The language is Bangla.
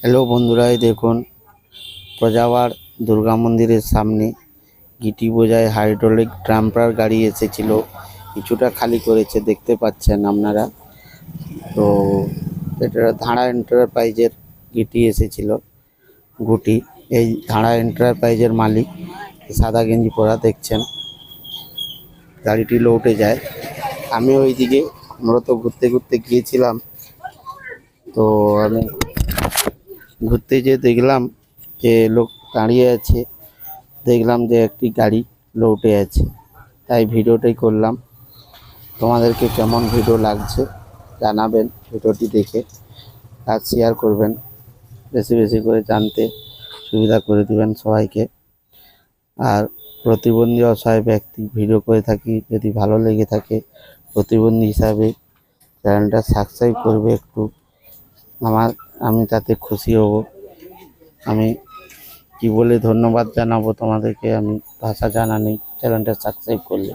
হ্যালো বন্ধুরা, এই দেখুন প্রজাওয়ার দুর্গা মন্দিরের সামনে গিটি বোঝায় হাইড্রোলিক ডাম্পার গাড়ি এসেছিল, কিছুটা খালি করেছে দেখতে পাচ্ছেন আপনারা। তো এটা ধাড়া এন্টারপ্রাইজের গিটি এসেছিল গুটি। এই ধাড়া এন্টারপ্রাইজের মালিক সাদা গেঞ্জি পরা দেখছেন, গাড়িটি লৌটে যায়। আমি ওইদিকে মূলত ঘুরতে ঘুরতে গিয়েছিলাম, তো আমি ঘুরতে যেয়ে দেখলাম যে লোক দাঁড়িয়ে আছে, দেখলাম যে একটি গাড়ি লৌটে আছে, তাই ভিডিওটাই করলাম। তোমাদেরকে কেমন ভিডিও লাগছে জানাবেন, ভিডিওটি দেখে আর শেয়ার করবেন, বেশি বেশি করে জানতে সুবিধা করে দিবেন সবাইকে। আর প্রতিবন্ধী অসহায় ব্যক্তি ভিডিও করে থাকি, যদি ভালো লেগে থাকে প্রতিবন্ধী হিসাবে চ্যানেলটা সাবস্ক্রাইব করবে একটু, আমি তাতে খুশি হব। আমি কি বলে ধন্যবাদ জানাবো তোমাদেরকে, আমি ভাষা জানা নেই। চ্যানেলটা সাবস্ক্রাইব করলে